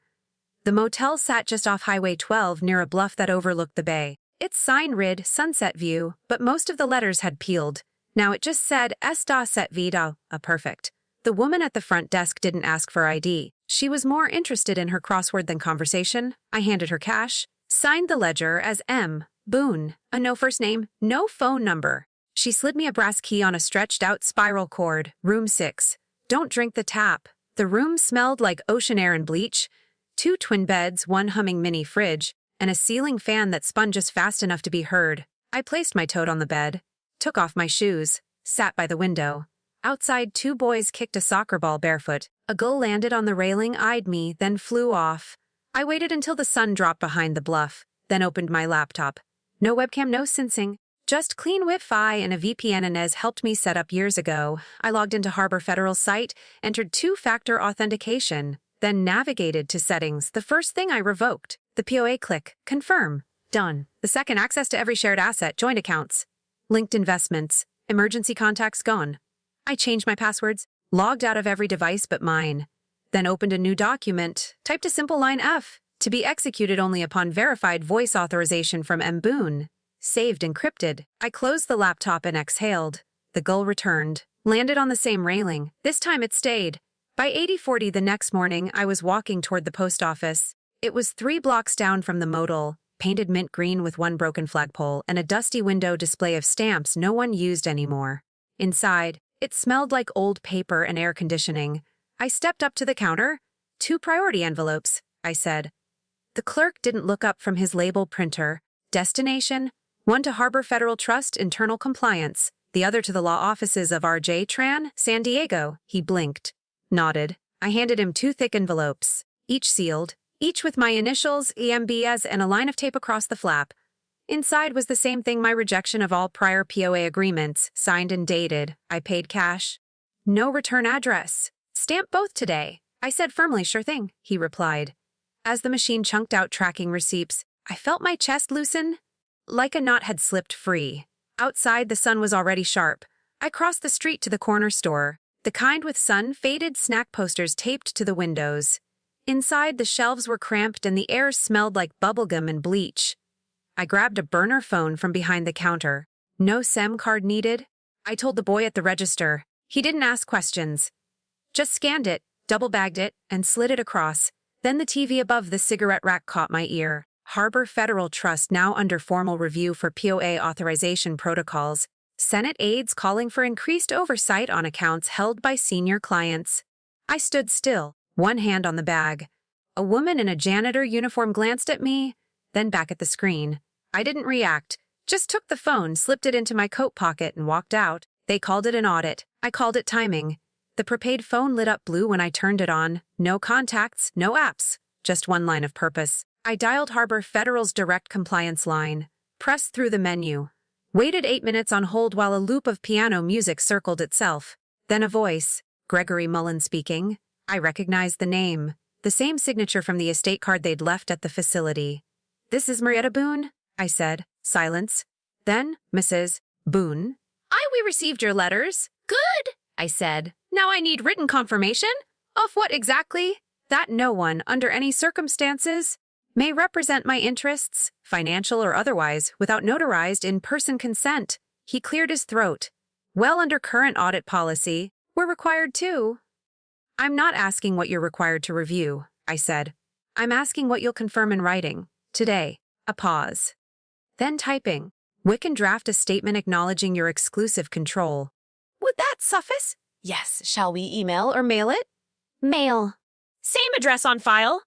The motel sat just off Highway 12 near a bluff that overlooked the bay. Its sign read Sunset View, but most of the letters had peeled. Now it just said Esta Set Vida, a perfect. The woman at the front desk didn't ask for ID. She was more interested in her crossword than conversation. I handed her cash, signed the ledger as M. Boone, a no first name, no phone number. She slid me a brass key on a stretched-out spiral cord. Room 6. Don't drink the tap. The room smelled like ocean air and bleach. 2 twin beds, 1 humming mini fridge, and a ceiling fan that spun just fast enough to be heard. I placed my tote on the bed, took off my shoes, sat by the window. Outside, 2 boys kicked a soccer ball barefoot. A gull landed on the railing, eyed me, then flew off. I waited until the sun dropped behind the bluff, then opened my laptop. No webcam, no syncing. Just clean Wi-Fi and a VPN Inez helped me set up years ago. I logged into Harbor Federal's site, entered 2-factor authentication, then navigated to settings. The first thing I revoked. The POA click. Confirm. Done. The second, access to every shared asset, joint accounts, linked investments, emergency contacts gone. I changed my passwords, logged out of every device but mine, then opened a new document, typed a simple line F, to be executed only upon verified voice authorization from M. Boone. Saved encrypted. I closed the laptop and exhaled. The gull returned, landed on the same railing. This time it stayed. By 8040 the next morning, I was walking toward the post office. It was 3 blocks down from the modal, painted mint green with 1 broken flagpole and a dusty window display of stamps no one used anymore. Inside, it smelled like old paper and air conditioning. I stepped up to the counter. 2 priority envelopes, I said. The clerk didn't look up from his label printer. Destination, 1 to Harbor Federal Trust, Internal Compliance, the other to the law offices of R.J. Tran, San Diego. He blinked, nodded. I handed him 2 thick envelopes, each sealed, each with my initials, EMBS, and a line of tape across the flap. Inside was the same thing, my rejection of all prior POA agreements, signed and dated. I paid cash. No return address. Stamp both today. I said firmly, sure thing, he replied. As the machine chunked out tracking receipts, I felt my chest loosen, like a knot had slipped free. Outside, the sun was already sharp. I crossed the street to the corner store, the kind with sun-faded snack posters taped to the windows. Inside, the shelves were cramped and the air smelled like bubblegum and bleach. I grabbed a burner phone from behind the counter. No SIM card needed. I told the boy at the register. He didn't ask questions. Just scanned it, double-bagged it, and slid it across. Then the TV above the cigarette rack caught my ear. Harbor Federal Trust now under formal review for POA authorization protocols. Senate aides calling for increased oversight on accounts held by senior clients. I stood still, one hand on the bag. A woman in a janitor uniform glanced at me, then back at the screen. I didn't react, just took the phone, slipped it into my coat pocket, and walked out. They called it an audit. I called it timing. The prepaid phone lit up blue when I turned it on. No contacts, no apps, just one line of purpose. I dialed Harbor Federal's direct compliance line, pressed through the menu, waited 8 minutes on hold while a loop of piano music circled itself. Then a voice, Gregory Mullen speaking. I recognized the name, the same signature from the estate card they'd left at the facility. "This is Marietta Boone," I said. Silence. Then, "Mrs. Boone." "We received your letters." "Good," I said. "Now I need written confirmation." "Of what exactly?" "That no one, under any circumstances, may represent my interests, financial or otherwise, without notarized in-person consent." He cleared his throat. "Well, under current audit policy, we're required to." "I'm not asking what you're required to review," I said. "I'm asking what you'll confirm in writing. Today." A pause. Then typing. "We can draft a statement acknowledging your exclusive control." "Would that suffice?" "Yes. Shall we email or mail it?" Mail. "Same address on file?"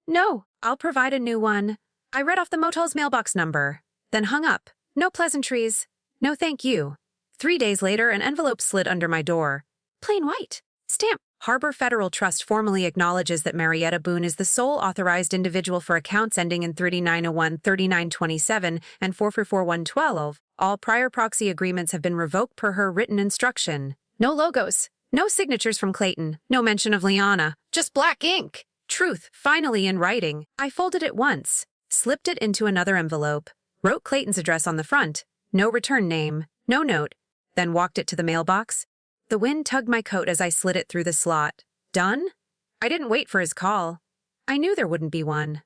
"No. I'll provide a new one." I read off the motel's mailbox number, then hung up. No pleasantries. No thank you. 3 days later, an envelope slid under my door. Plain white. Stamp. Harbor Federal Trust formally acknowledges that Marietta Boone is the sole authorized individual for accounts ending in 3901, 3927, and 444112. All prior proxy agreements have been revoked per her written instruction. No logos. No signatures from Clayton. No mention of Liana. Just black ink. Truth, finally in writing. I folded it once, slipped it into another envelope, wrote Clayton's address on the front, no return name, no note, then walked it to the mailbox. The wind tugged my coat as I slid it through the slot. Done? I didn't wait for his call. I knew there wouldn't be one.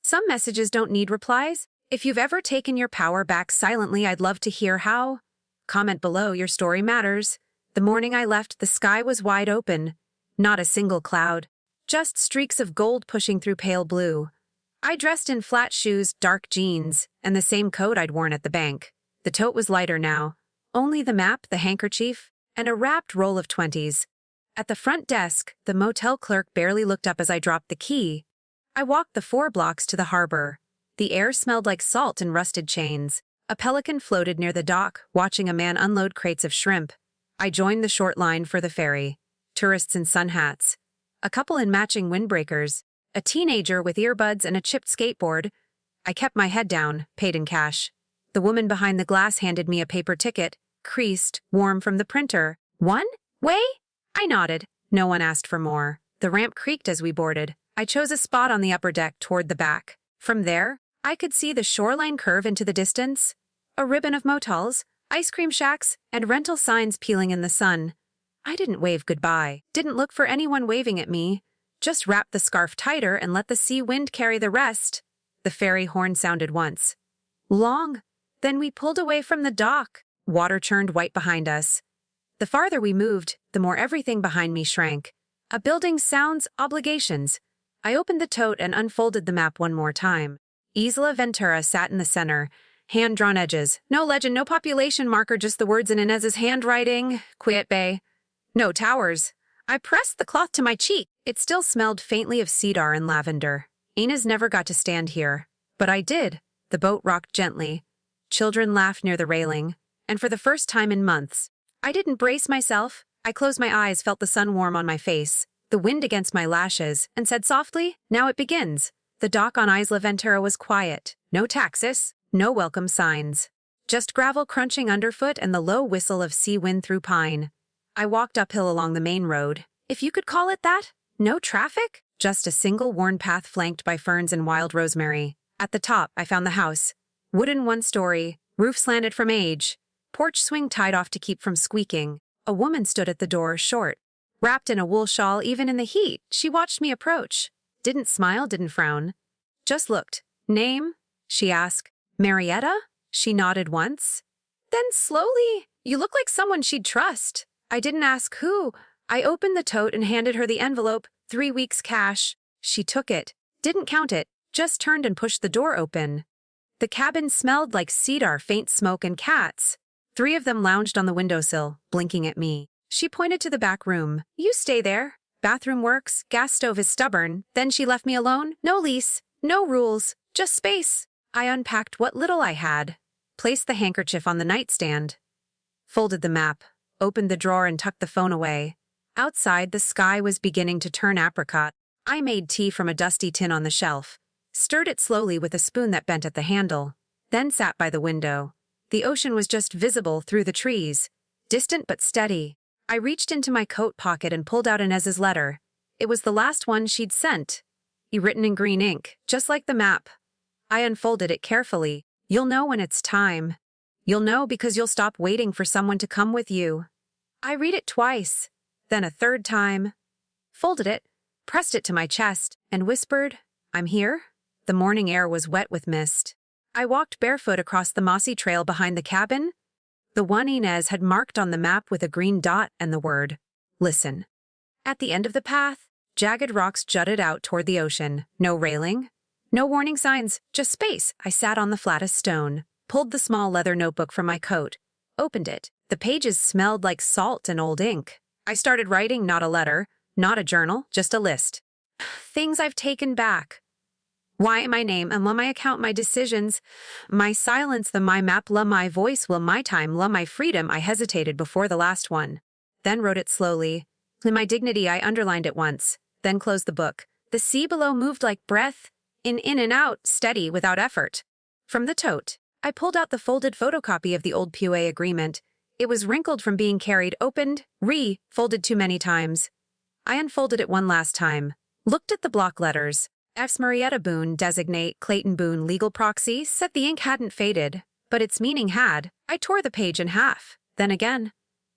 Some messages don't need replies. If you've ever taken your power back silently, I'd love to hear how. Comment below, your story matters. The morning I left, the sky was wide open. Not a single cloud. Just streaks of gold pushing through pale blue. I dressed in flat shoes, dark jeans, and the same coat I'd worn at the bank. The tote was lighter now. Only the map, the handkerchief, and a wrapped roll of 20s. At the front desk, the motel clerk barely looked up as I dropped the key. I walked the 4 blocks to the harbor. The air smelled like salt and rusted chains. A pelican floated near the dock, watching a man unload crates of shrimp. I joined the short line for the ferry. Tourists in sun hats. A couple in matching windbreakers. A teenager with earbuds and a chipped skateboard. I kept my head down, paid in cash. The woman behind the glass handed me a paper ticket, creased, warm from the printer. "One way?" I nodded. No one asked for more. The ramp creaked as we boarded. I chose a spot on the upper deck toward the back. From there, I could see the shoreline curve into the distance. A ribbon of motels, ice cream shacks, and rental signs peeling in the sun. I didn't wave goodbye, didn't look for anyone waving at me. Just wrapped the scarf tighter and let the sea wind carry the rest. The ferry horn sounded once. Long. Then we pulled away from the dock. Water churned white behind us. The farther we moved, the more everything behind me shrank. A building's sounds, obligations. I opened the tote and unfolded the map one more time. Isla Ventura sat in the center. Hand-drawn edges. No legend, no population marker, just the words in Inez's handwriting. Quiet Bay. No towers. I pressed the cloth to my cheek. It still smelled faintly of cedar and lavender. Inez never got to stand here. But I did. The boat rocked gently. Children laughed near the railing. And for the first time in months, I didn't brace myself. I closed my eyes, felt the sun warm on my face, the wind against my lashes, and said softly, "Now it begins." The dock on Isla Ventura was quiet. No taxis, no welcome signs. Just gravel crunching underfoot and the low whistle of sea wind through pine. I walked uphill along the main road, if you could call it that. No traffic, just a single worn path flanked by ferns and wild rosemary. At the top, I found the house. Wooden one-story, roof slanted from age, porch swing tied off to keep from squeaking. A woman stood at the door, short, wrapped in a wool shawl even in the heat. She watched me approach. Didn't smile, didn't frown. Just looked. "Name?" she asked. "Marietta?" She nodded once. Then slowly, "You look like someone she'd trust." I didn't ask who. I opened the tote and handed her the envelope, 3 weeks cash. She took it, didn't count it, just turned and pushed the door open. The cabin smelled like cedar, faint smoke, and cats. 3 of them lounged on the windowsill, blinking at me. She pointed to the back room. You stay there. Bathroom works, gas stove is stubborn. Then she left me alone. No lease, no rules, just space. I unpacked what little I had, placed the handkerchief on the nightstand, folded the map, opened the drawer and tucked the phone away. Outside, the sky was beginning to turn apricot. I made tea from a dusty tin on the shelf, stirred it slowly with a spoon that bent at the handle, then sat by the window. The ocean was just visible through the trees, distant but steady. I reached into my coat pocket and pulled out Inez's letter. It was the last one she'd sent, written in green ink, just like the map. I unfolded it carefully. You'll know when it's time. You'll know because you'll stop waiting for someone to come with you. I read it twice, then a third time, folded it, pressed it to my chest, and whispered, I'm here. The morning air was wet with mist. I walked barefoot across the mossy trail behind the cabin, the one Inez had marked on the map with a green dot and the word, listen. At the end of the path, jagged rocks jutted out toward the ocean. No railing, no warning signs, just space. I sat on the flattest stone, pulled the small leather notebook from my coat, opened it. The pages smelled like salt and old ink. I started writing, not a letter, not a journal, just a list. Things I've taken back. Why my name, and my account, my decisions, my silence, my map, my voice, my time, my freedom. I hesitated before the last one, then wrote it slowly. My dignity, I underlined it once, then closed the book. The sea below moved like breath, in and out, steady, without effort. From the tote, I pulled out the folded photocopy of the old PUA agreement. It was wrinkled from being carried, opened, folded too many times. I unfolded it one last time, looked at the block letters. F's Marietta Boone, designate Clayton Boone legal proxy, said the ink hadn't faded, but its meaning had. I tore the page in half, then again,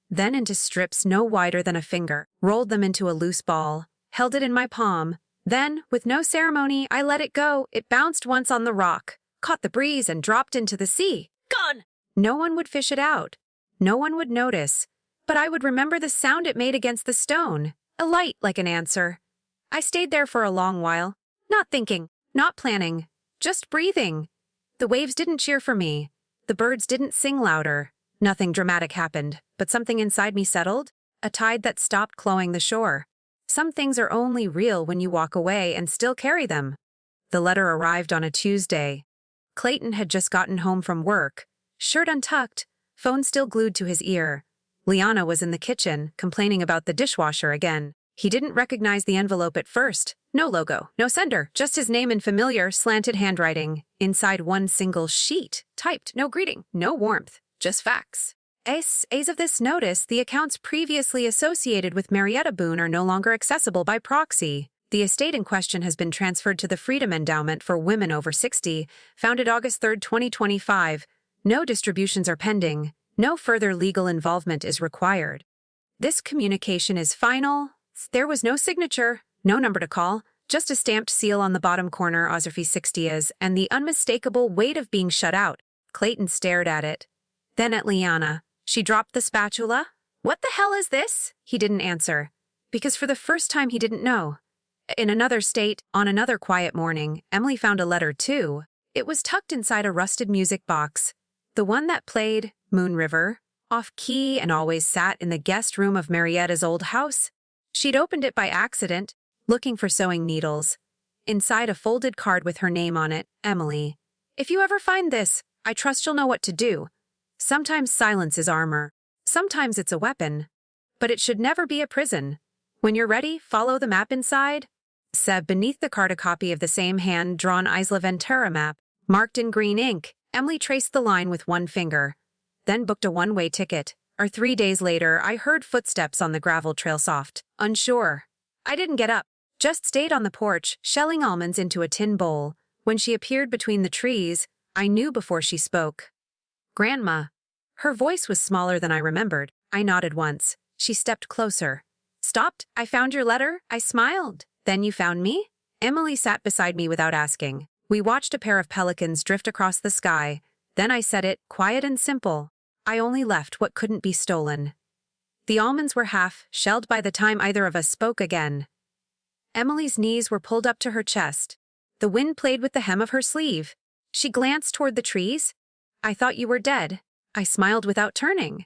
then into strips no wider than a finger, rolled them into a loose ball, held it in my palm. Then, with no ceremony, I let it go. It bounced once on the rock, caught the breeze and dropped into the sea. Gone! No one would fish it out. No one would notice, but I would remember the sound it made against the stone, a light like an answer. I stayed there for a long while. Not thinking, not planning, just breathing. The waves didn't cheer for me. The birds didn't sing louder. Nothing dramatic happened, but something inside me settled, a tide that stopped clawing the shore. Some things are only real when you walk away and still carry them. The letter arrived on a Tuesday. Clayton had just gotten home from work, shirt untucked, phone still glued to his ear. Liana was in the kitchen, complaining about the dishwasher again. He didn't recognize the envelope at first. No logo, no sender, just his name in familiar, slanted handwriting. Inside one single sheet, typed, no greeting, no warmth, just facts. As of this notice, the accounts previously associated with Marietta Boone are no longer accessible by proxy. The estate in question has been transferred to the Freedom Endowment for Women Over 60, founded August 3, 2025. No distributions are pending. No further legal involvement is required. This communication is final. There was no signature, no number to call, just a stamped seal on the bottom corner, Ozerfy 60 is, and the unmistakable weight of being shut out. Clayton stared at it. Then at Liana. She dropped the spatula. What the hell is this? He didn't answer, because for the first time he didn't know. In another state, on another quiet morning, Emily found a letter too. It was tucked inside a rusted music box. The one that played Moon River, off-key, and always sat in the guest room of Marietta's old house. She'd opened it by accident, looking for sewing needles. Inside a folded card with her name on it, Emily. If you ever find this, I trust you'll know what to do. Sometimes silence is armor. Sometimes it's a weapon. But it should never be a prison. When you're ready, follow the map inside. Seb, beneath the card, a copy of the same hand-drawn Isla Ventura map, marked in green ink. Emily traced the line with one finger, then booked a one-way ticket. 3 days later, I heard footsteps on the gravel trail, soft, unsure. I didn't get up, just stayed on the porch, shelling almonds into a tin bowl. When she appeared between the trees, I knew before she spoke. Grandma. Her voice was smaller than I remembered. I nodded once. She stepped closer. Stopped. I found your letter. I smiled. Then you found me? Emily sat beside me without asking. We watched a pair of pelicans drift across the sky. Then I said it, quiet and simple. I only left what couldn't be stolen. The almonds were half-shelled by the time either of us spoke again. Emily's knees were pulled up to her chest. The wind played with the hem of her sleeve. She glanced toward the trees. I thought you were dead. I smiled without turning.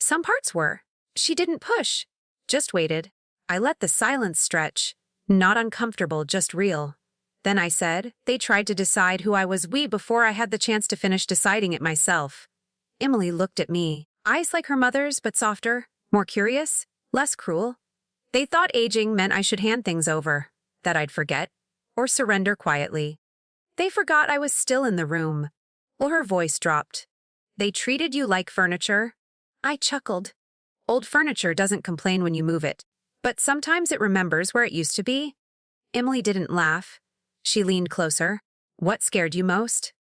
Some parts were. She didn't push, just waited. I let the silence stretch. Not uncomfortable, just real. Then I said, they tried to decide who I was before I had the chance to finish deciding it myself. Emily looked at me, eyes like her mother's but softer, more curious, less cruel. They thought aging meant I should hand things over, that I'd forget, or surrender quietly. They forgot I was still in the room. Well, her voice dropped. They treated you like furniture? I chuckled. Old furniture doesn't complain when you move it, but sometimes it remembers where it used to be. Emily didn't laugh. She leaned closer. What scared you most?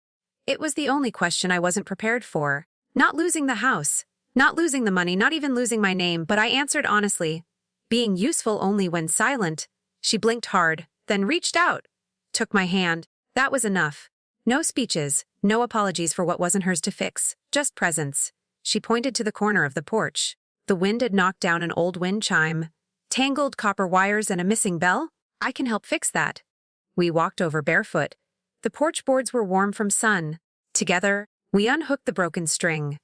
It was the only question I wasn't prepared for. Not losing the house, not losing the money, not even losing my name, but I answered honestly. Being useful only when silent. She blinked hard, then reached out. Took my hand. That was enough. No speeches, no apologies for what wasn't hers to fix, just presence. She pointed to the corner of the porch. The wind had knocked down an old wind chime. Tangled copper wires and a missing bell? I can help fix that. We walked over barefoot. The porch boards were warm from sun. Together, we unhooked the broken string.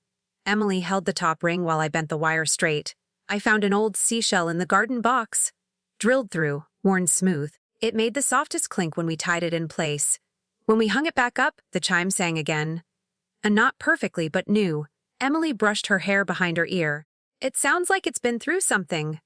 Emily held the top ring while I bent the wire straight. I found an old seashell in the garden box. Drilled through, worn smooth. It made the softest clink when we tied it in place. When we hung it back up, the chime sang again. And not perfectly, but new. Emily brushed her hair behind her ear. It sounds like it's been through something.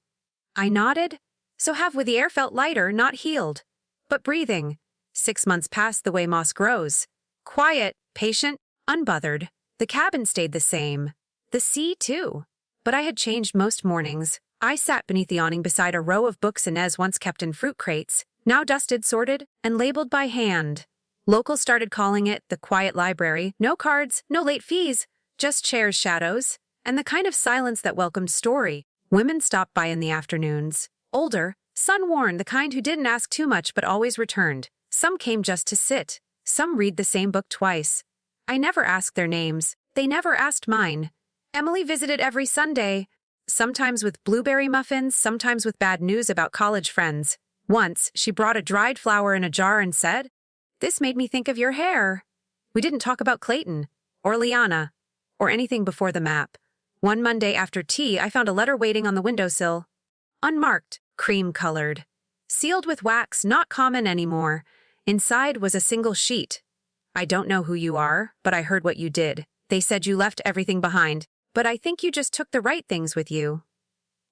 I nodded. So have we. The air felt lighter, not healed, but breathing. 6 months passed the way moss grows. Quiet, patient, unbothered. The cabin stayed the same. The sea, too. But I had changed most mornings. I sat beneath the awning beside a row of books Inez once kept in fruit crates, now dusted, sorted, and labeled by hand. Locals started calling it the quiet library. No cards, no late fees, just chairs, shadows, and the kind of silence that welcomed story. Women stopped by in the afternoons. Older, sun-worn, the kind who didn't ask too much but always returned. Some came just to sit. Some read the same book twice. I never asked their names. They never asked mine. Emily visited every Sunday, sometimes with blueberry muffins, sometimes with bad news about college friends. Once, she brought a dried flower in a jar and said, "This made me think of your hair." We didn't talk about Clayton, or Liana, or anything before the map. One Monday after tea, I found a letter waiting on the windowsill. Unmarked, cream-colored. Sealed with wax, not common anymore. Inside was a single sheet. I don't know who you are, but I heard what you did. They said you left everything behind, but I think you just took the right things with you.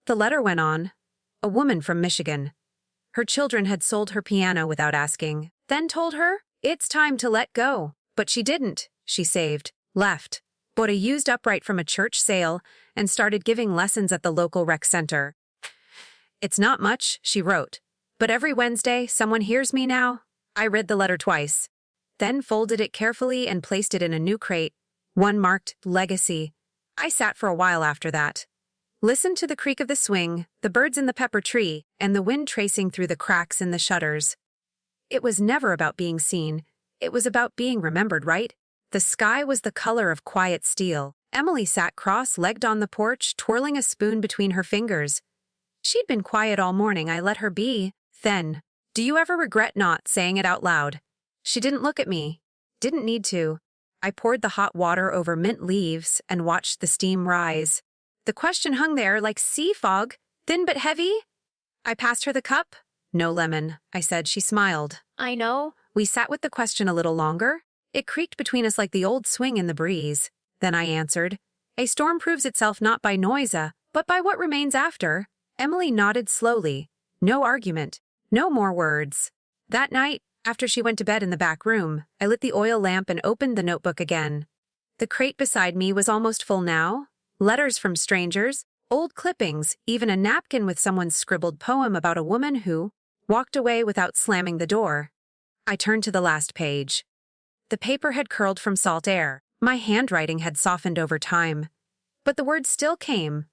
The letter went on. A woman from Michigan. Her children had sold her piano without asking, then told her, it's time to let go. But she didn't. She saved, left, bought a used upright from a church sale, and started giving lessons at the local rec center. It's not much, she wrote, but every Wednesday someone hears me now. I read the letter twice, then folded it carefully and placed it in a new crate, one marked Legacy. I sat for a while after that. Listened to the creak of the swing, the birds in the pepper tree, and the wind tracing through the cracks in the shutters. It was never about being seen. It was about being remembered, right? The sky was the color of quiet steel. Emily sat cross-legged on the porch, twirling a spoon between her fingers. She'd been quiet all morning. I let her be. Then, do you ever regret not saying it out loud? She didn't look at me. Didn't need to. I poured the hot water over mint leaves and watched the steam rise. The question hung there like sea fog, thin but heavy. I passed her the cup. No lemon, I said. She smiled. I know. We sat with the question a little longer. It creaked between us like the old swing in the breeze. Then I answered, a storm proves itself not by noise, but by what remains after. Emily nodded slowly. No argument. No more words. That night, after she went to bed in the back room, I lit the oil lamp and opened the notebook again. The crate beside me was almost full now. Letters from strangers, old clippings, even a napkin with someone's scribbled poem about a woman who walked away without slamming the door. I turned to the last page. The paper had curled from salt air. My handwriting had softened over time. But the words still came.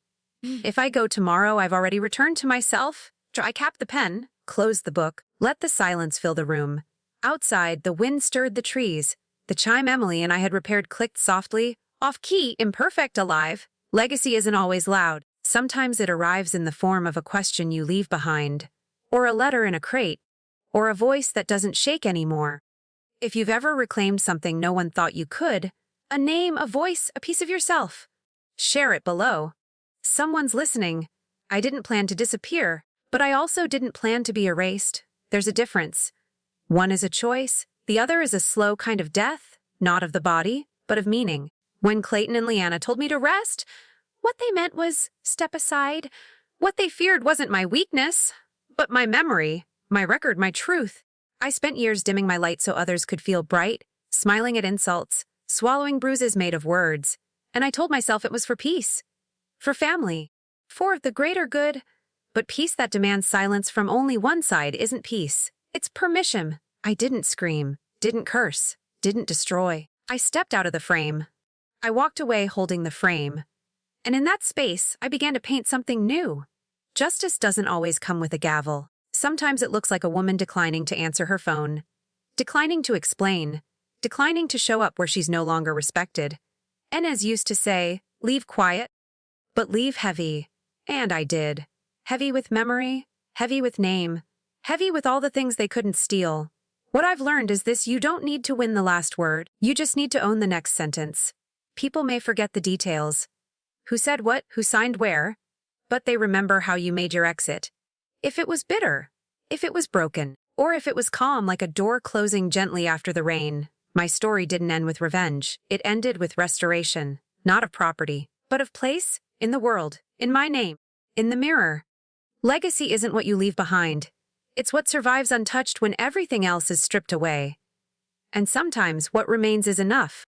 If I go tomorrow, I've already returned to myself. I capped the pen, closed the book, let the silence fill the room. Outside, the wind stirred the trees. The chime Emily and I had repaired clicked softly, off-key, imperfect, alive. Legacy isn't always loud. Sometimes it arrives in the form of a question you leave behind, or a letter in a crate, or a voice that doesn't shake anymore. If you've ever reclaimed something no one thought you could, A name, a voice, a piece of yourself. Share it below. Someone's listening. I didn't plan to disappear, but I also didn't plan to be erased. There's a difference. One is a choice, the other is a slow kind of death, not of the body, but of meaning. When Clayton and Leanna told me to rest, what they meant was step aside. What they feared wasn't my weakness, but my memory, my record, my truth. I spent years dimming my light so others could feel bright, smiling at insults, swallowing bruises made of words, and I told myself it was for peace, for family, for the greater good. But peace that demands silence from only one side isn't peace. It's permission. I didn't scream, didn't curse, didn't destroy. I stepped out of the frame. I walked away holding the frame. And in that space, I began to paint something new. Justice doesn't always come with a gavel. Sometimes it looks like a woman declining to answer her phone, declining to explain, declining to show up where she's no longer respected. Enes used to say, leave quiet, but leave heavy. And I did. Heavy with memory, heavy with name, heavy with all the things they couldn't steal. What I've learned is this: you don't need to win the last word. You just need to own the next sentence. People may forget the details. Who said what, who signed where, but they remember how you made your exit. If it was bitter, if it was broken, or if it was calm like a door closing gently after the rain, my story didn't end with revenge. It ended with restoration, not of property, but of place, in the world, in my name, in the mirror. Legacy isn't what you leave behind. It's what survives untouched when everything else is stripped away. And sometimes what remains is enough.